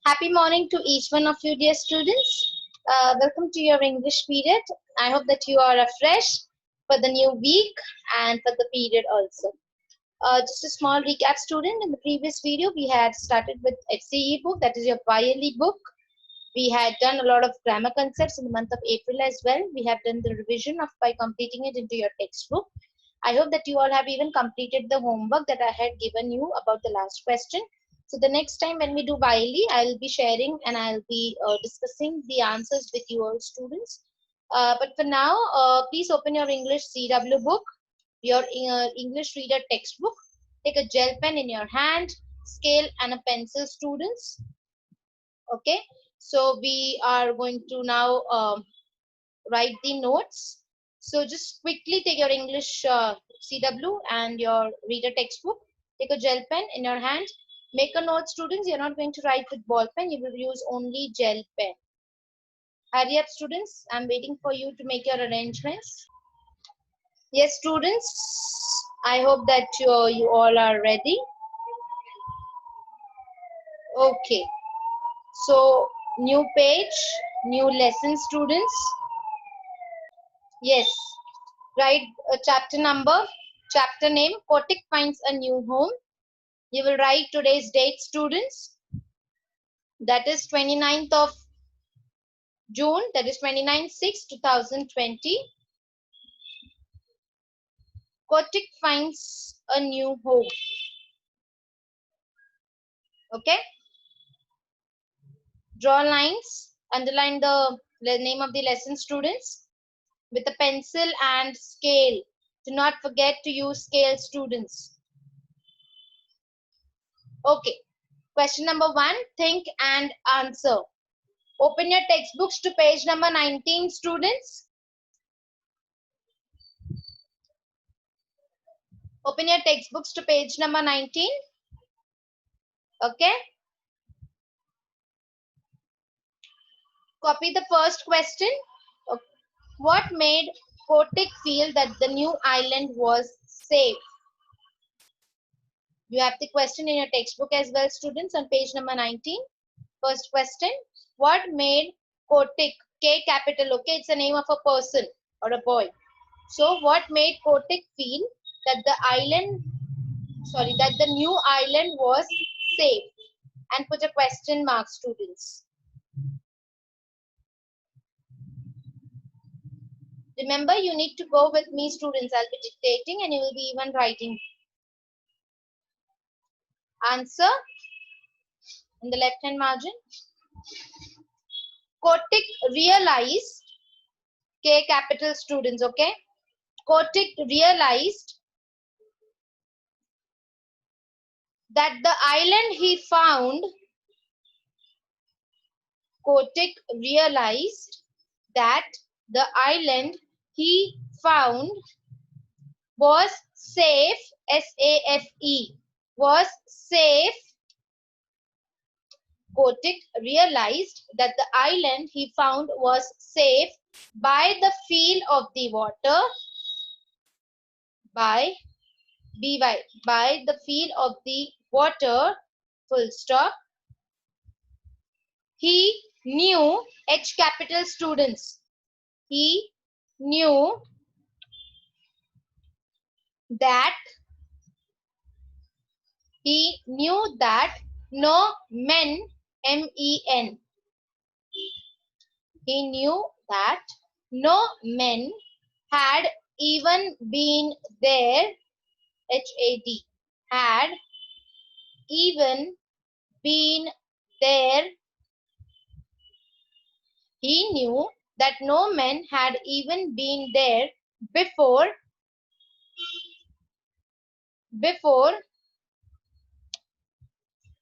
Happy morning to each one of you, dear students. Welcome to your English period. I hope that you are fresh for the new week and for the period also. Just a small recap, student. In the previous video, we had started with FCE book, that is your YLE book. We had done a lot of grammar concepts in the month of April as well. We have done the revision of by completing it into your textbook. I hope that you all have even completed the homework that I had given you about the last question. So the next time when we do Wiley, I'll be sharing and I'll be discussing the answers with you all students. But for now, please open your English CW book, your English reader textbook. Take a gel pen in your hand, scale and a pencil, students. Okay, so we are going to now write the notes. So just quickly take your English CW and your reader textbook. Take a gel pen in your hand. Make a note, students. You're not going to write with ball pen. You will use only gel pen. Hurry up, students. I'm waiting for you to make your arrangements. Yes, students. I hope that you all are ready. Okay. So, new page, new lesson, students. Yes. Write a chapter number, chapter name. Kotick finds a new home. You will write today's date, students. That is 29th of June. That is 29/6/2020. Kotick finds a new home. Okay. Draw lines. Underline the name of the lesson, students, with a pencil and scale. Do not forget to use scale, students. Okay. Question number 1. Think and answer. Open your textbooks to page number 19, students. Open your textbooks to page number 19. Okay. Copy the first question. What made Kotick feel that the new island was safe? You have the question in your textbook as well, students, on page number 19. First question. What made Kotick, K capital, okay, it's the name of a person or a boy. So what made Kotick feel that the new island was safe? And put a question mark, students. Remember, you need to go with me, students. I'll be dictating and you will be even writing. Answer in the left hand margin. Kotick realized, K capital, students, okay? Kotick realized that the island he found, Kotick realized that the island he found was safe, S-A-F-E, was safe. Kotick realized that the island he found was safe by the feel of the water, by the feel of the water, full stop. He knew, H capital, students, he knew that no men, M-E-N, he knew that no men had even been there, H-A-D, had even been there. He knew that no men had even been there before,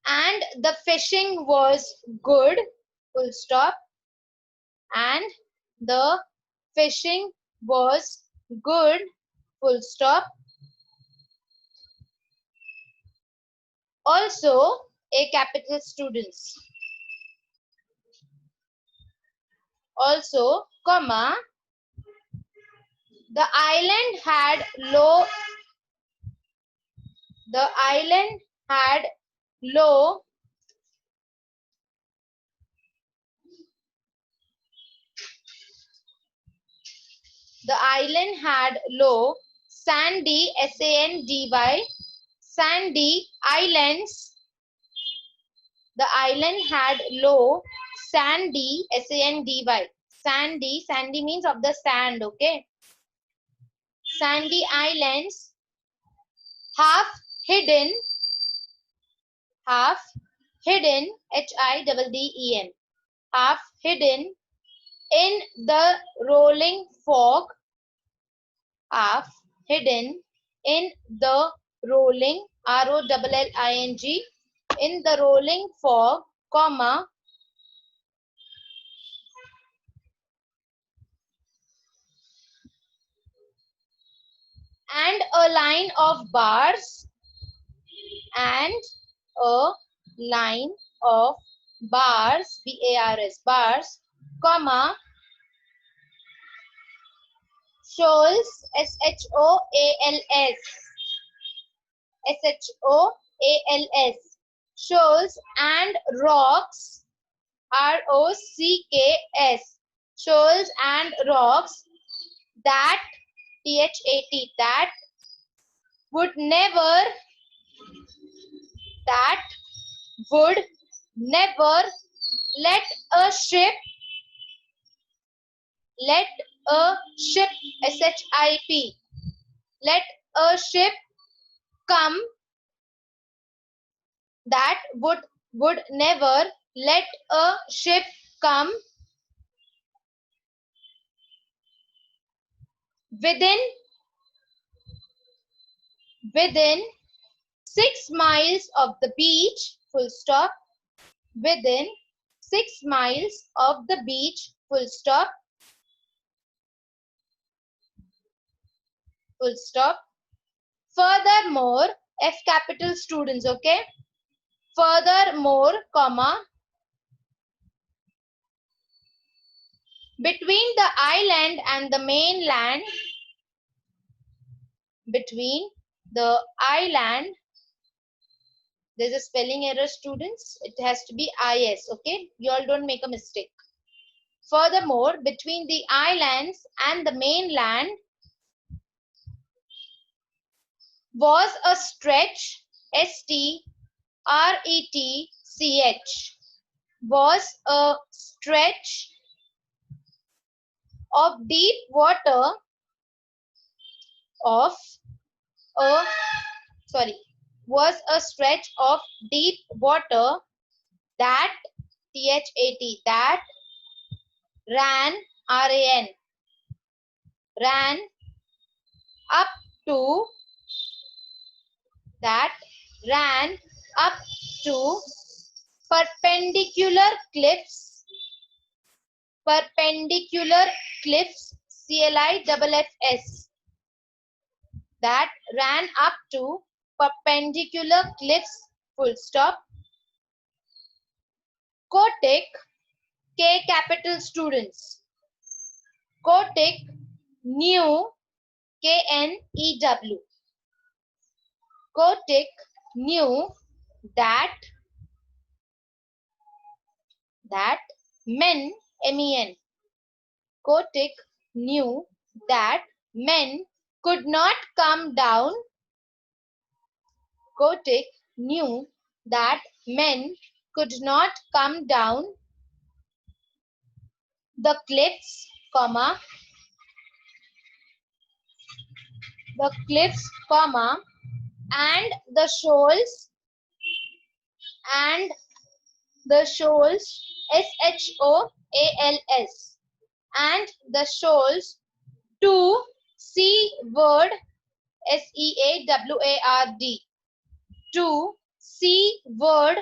and the fishing was good, full stop, and the fishing was good, full stop. Also, A capital, students. Also, comma, the island had low The island had low, sandy, S-A-N-D-Y, sandy islands. The island had low, sandy, S-A-N-D-Y. Sandy means of the sand, okay? Sandy islands, half hidden, H-I-D-D-E-N, half hidden in the rolling fog, half hidden in the rolling, R-O-L-L-I-N-G, in the rolling fog, comma, and a line of bars, and a line of bars, B-A-R-S, bars, comma, shoals, S-H-O-A-L-S, S-H-O-A-L-S, shoals and rocks, R-O-C-K-S, shoals and rocks, that, T-H-A-T, that would never, that would never let a ship, let a ship, S-H-I-P, let a ship come, that would never let a ship come within 6 miles of the beach, full stop, within 6 miles of the beach, full stop, full stop. Furthermore, F capital students, okay? Furthermore, comma, between the island and the mainland, between the island, there's a spelling error, students. It has to be IS, okay? You all don't make a mistake. Furthermore, between the islands and the mainland was a stretch, S-T-R-E-T-C-H, was a stretch of deep water, of a, sorry, was a stretch of deep water that, T-H-A-T, that ran, R-A-N, ran up to, that ran up to perpendicular cliffs, C-L-I-F-F-S, that ran up to perpendicular cliffs, full stop. Kotick, K capital students, Kotick knew, K-N-E-W, Kotick knew that men, M-E-N, Kotick knew that men could not come down, Kotick knew that men could not come down the cliffs, comma, the cliffs, comma, and the shoals, S-H-O-A-L-S, and the shoals to seaward, S-E-A-W-A-R-D, to seaward,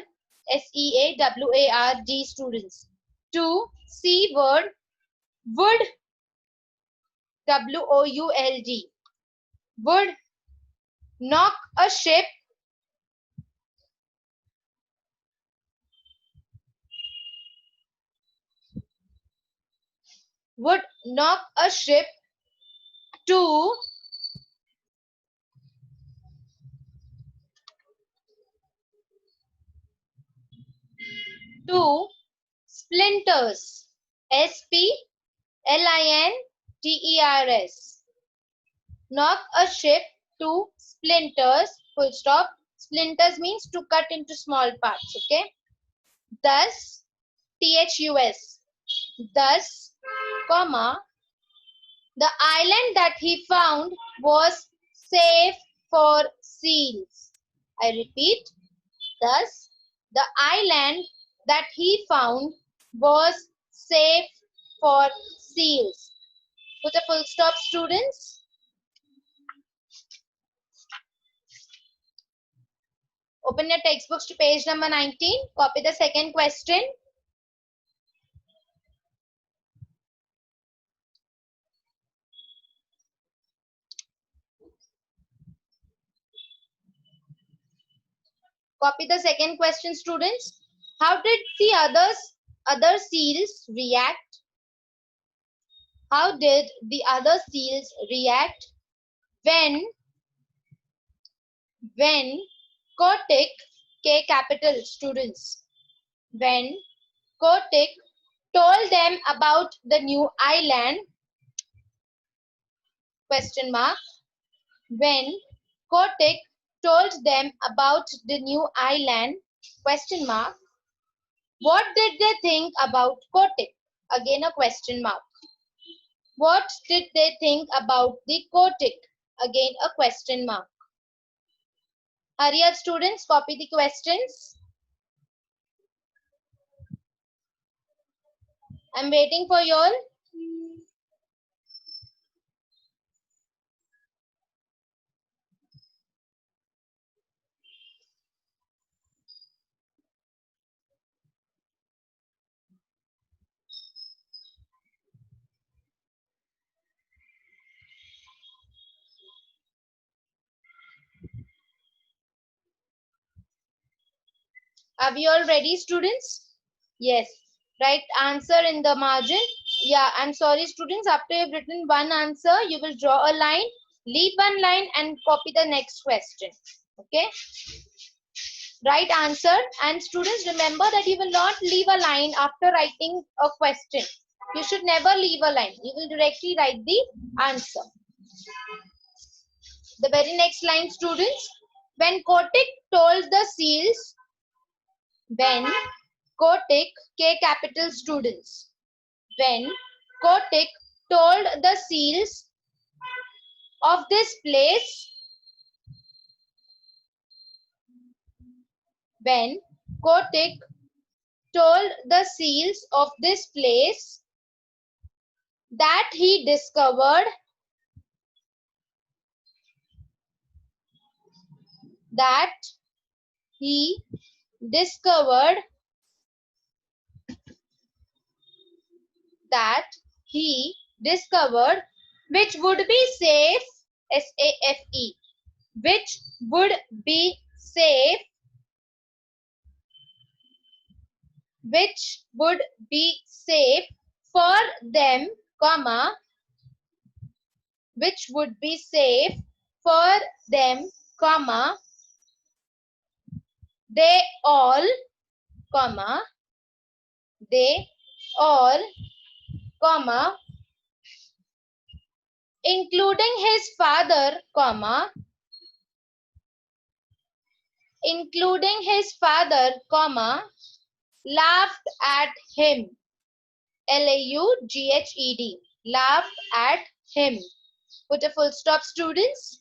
S-E-A-W-A-R-D, students, to seaward, would, W-O-U-L-D, would knock a ship, would knock a ship to splinters, S-P-L-I-N T-E-R-S. Knock a ship to splinters, full stop. Splinters means to cut into small parts, okay? Thus, T-H-U-S. Thus, comma, the island that he found was safe for seals. I repeat, thus, the island that he found was safe for seals. Put a full stop, students. Open your textbooks to page number 19. Copy the second question. Copy the second question, students. How did the other seals react? How did the other seals react when Kotick, K capital, students, when Kotick told them about the new island, question mark, when Kotick told them about the new island, question mark, what did they think about Kotick? Again a question mark. What did they think about the Kotick? Again a question mark. Hurry up, students, copy the questions. I'm waiting for you all. Are we all ready, students? Yes. Write answer in the margin. Yeah, I'm sorry, students. After you've written one answer, you will draw a line, leave one line, and copy the next question. Okay? Write answer. And students, remember that you will not leave a line after writing a question. You should never leave a line. You will directly write the answer. The very next line, students. When Kotick told the seals, when Kotick, K capital, students, when Kotick told the seals of this place, when Kotick told the seals of this place that he discovered that he discovered which would be safe, S-A-F-E, which would be safe, which would be safe for them, comma, which would be safe for them, comma, they all, comma, they all, comma, including his father, comma, including his father, comma, laughed at him, L-A-U-G-H-E-D, laughed at him. Put a full stop, students.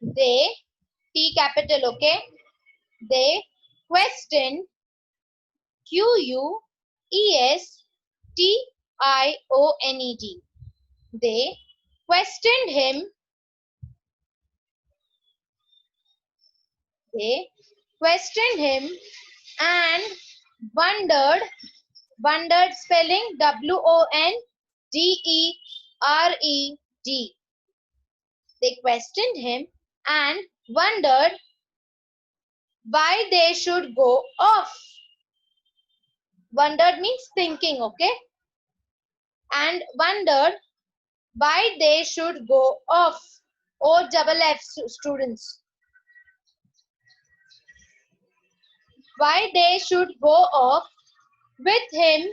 They, T capital, okay? They questioned, Q-U-E-S-T-I-O-N-E-D. They questioned him. They questioned him and wondered, wondered spelling W-O-N-D-E-R-E-D. They questioned him and wondered why they should go off. Wondered means thinking, okay? And wondered why they should go off. O double F, students. why they should go off with him,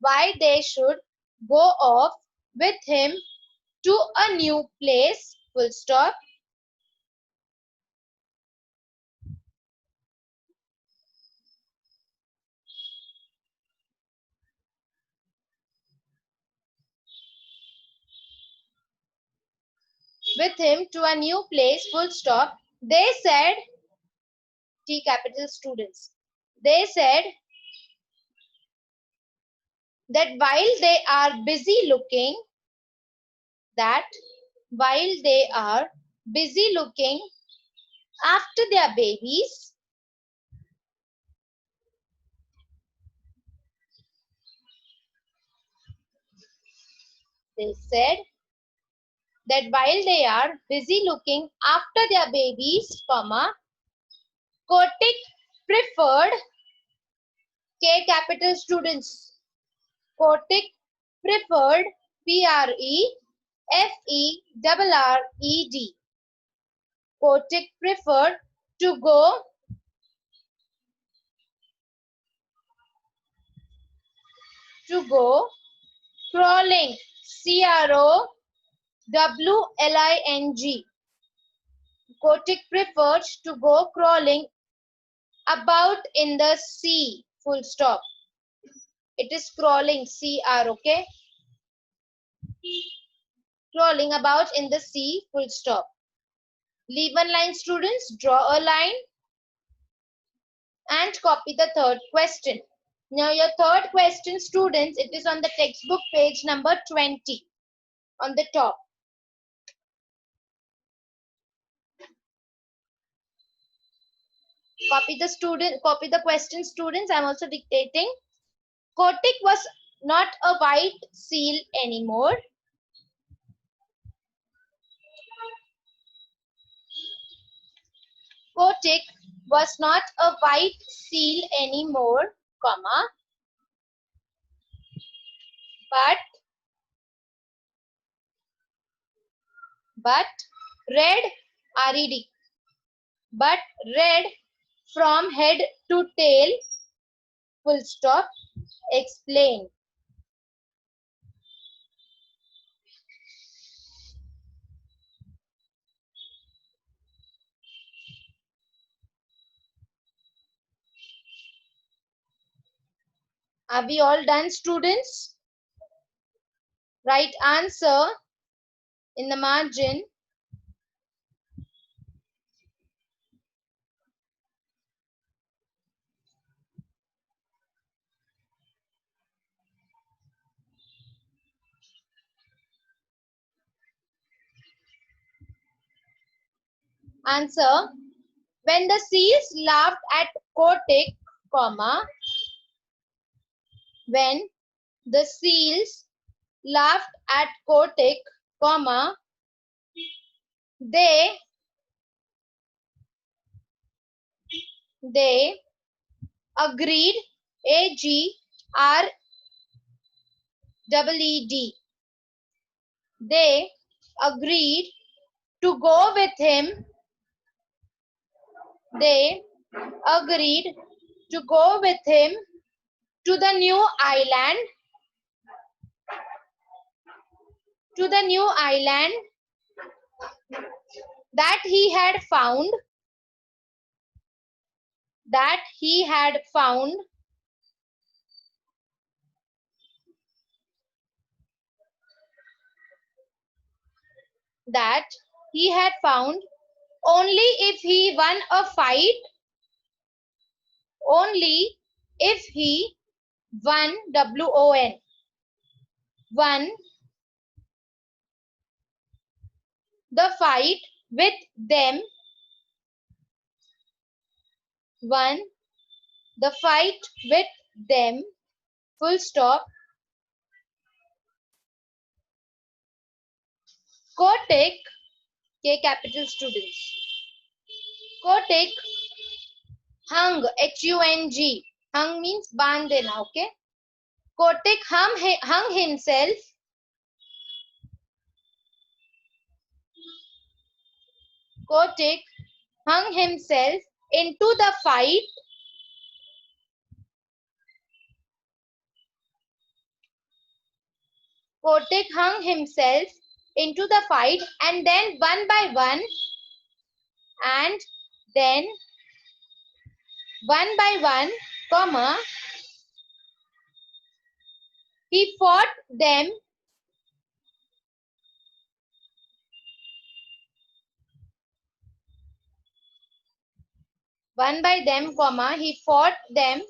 why they should go off with him to a new place, full stop. With him to a new place, full stop. They said, T capital students, they said that while they are busy looking, that while they are busy looking after their babies, they said that while they are busy looking after their babies, comma, Kotick preferred, K capital students, Kotick preferred, P-R-E-F-E-R-R-E-D, Kotick preferred to go crawling, C-R-O-W-L-I-N-G. Kotick preferred to go crawling about in the sea, full stop. It is crawling, C-R, okay? Crawling about in the sea, full stop. Leave one line, students, draw a line and copy the third question. Now your third question, students, it is on the textbook page number 20 on the top. Copy the question, students. I'm also dictating. Kotick was not a white seal anymore. Kotick was not a white seal anymore, comma, but red, R-E-D, but red from head to tail, full stop, explain. Are we all done, students? Right answer in the margin. Answer. When the seals laughed at Kotick, comma, when the seals laughed at Kotick, comma, they agreed, A-G-R-E-E-D. They agreed to go with him. They agreed to go with him to the new island, that he had found, that he had found only if he won a fight, only if he won, W-O-N, won the fight with them, won the fight with them, full stop. Kotick, K capital students, Kotick hung, H-U-N-G, hung means बांध देना, okay? Kotick hung himself into the fight, Kotick hung himself into the fight, and then one by one, and then one by one, comma, he fought them one by them, comma, he fought them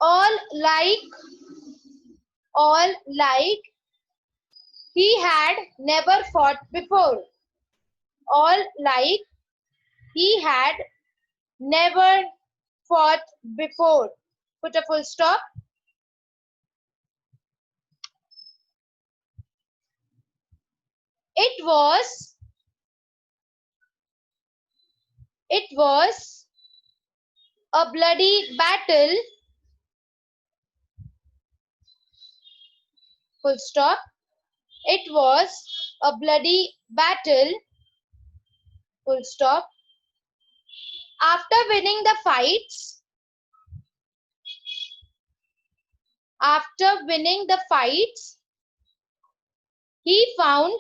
all like he had never fought before. All like he had never fought before. Put a full stop. It was a bloody battle. Full stop. It was a bloody battle. Full stop. After winning the fights, he found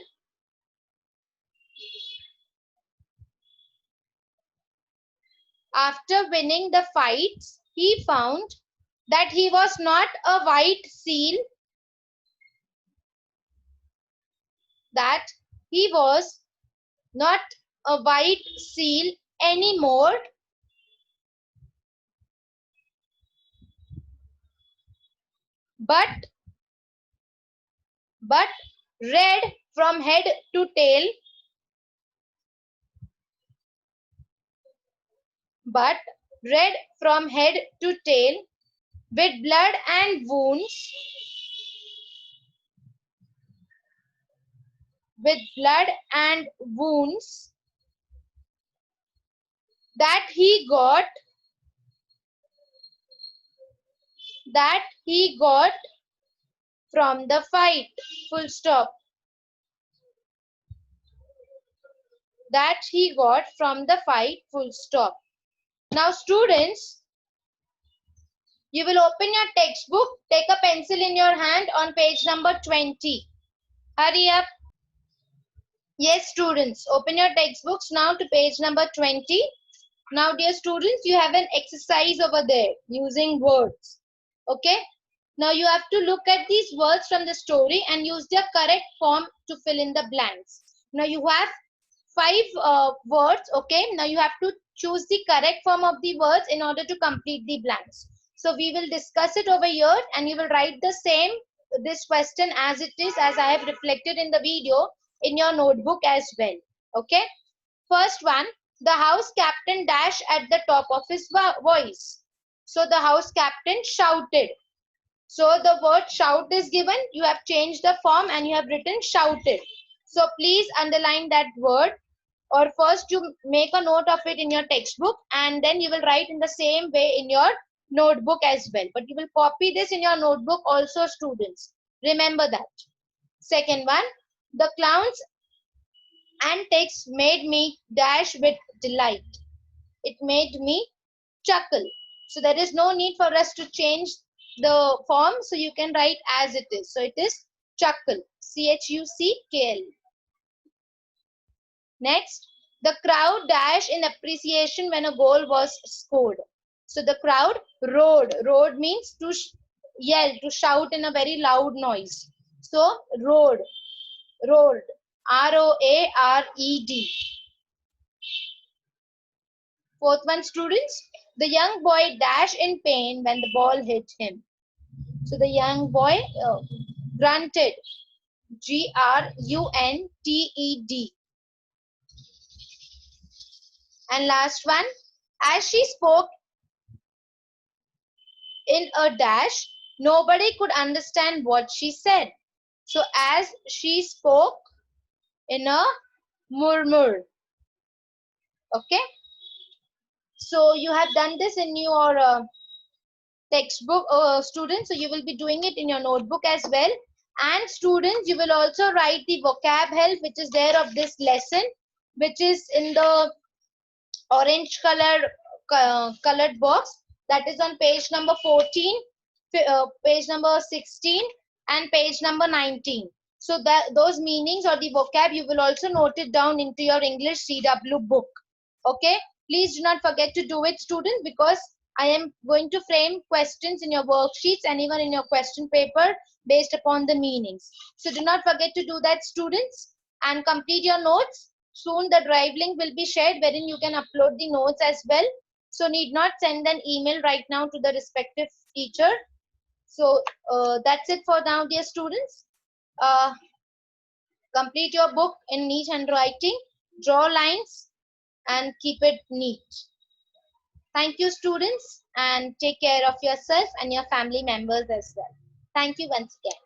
that he was not a white seal, anymore, but red from head to tail, with blood and wounds, that he got from the fight. Full stop. That he got from the fight. Full stop. Now students, you will open your textbook, take a pencil in your hand on page number 20. Hurry up. Yes students, open your textbooks now to page number 20. Now dear students, you have an exercise over there using words. Okay. Now you have to look at these words from the story and use their correct form to fill in the blanks. Now you have 5 words. Okay. Now you have to choose the correct form of the words in order to complete the blanks. So we will discuss it over here and you will write this question as it is, as I have reflected in the video, in your notebook as well. Okay. First one, the house captain dashed at the top of his voice. So the house captain shouted. So the word shout is given. You have changed the form and you have written shouted. So please underline that word, or first you make a note of it in your textbook and then you will write in the same way in your notebook as well. But you will copy this in your notebook also students. Remember that. Second one, the clown's antics made me dash with delight. It made me chuckle. So there is no need for us to change the form. So you can write as it is. So it is chuckle. C-H-U-C-K-L. Next, the crowd dashed in appreciation when a goal was scored. So the crowd roared. Roared means to yell, to shout in a very loud noise. So roared. R-O-A-R-E-D. Fourth one students, the young boy dashed in pain when the ball hit him. So the young boy grunted. G-R-U-N-T-E-D. And last one, as she spoke in a dash, nobody could understand what she said. So as she spoke in a murmur. Okay. So you have done this in your textbook, students. So you will be doing it in your notebook as well. And students, you will also write the vocab help which is there of this lesson, which is in the orange colored box that is on page number 14, page number 16, and page number 19. So that those meanings or the vocab you will also note it down into your English CW book. Okay, please do not forget to do it, students, because I am going to frame questions in your worksheets and even in your question paper based upon the meanings. So do not forget to do that, students, and complete your notes. Soon the drive link will be shared wherein you can upload the notes as well. So need not send an email right now to the respective teacher. So that's it for now, dear students. Uh, Complete your book in neat handwriting, draw lines, and keep it neat. Thank you, students, and take care of yourself and your family members as well. Thank you once again.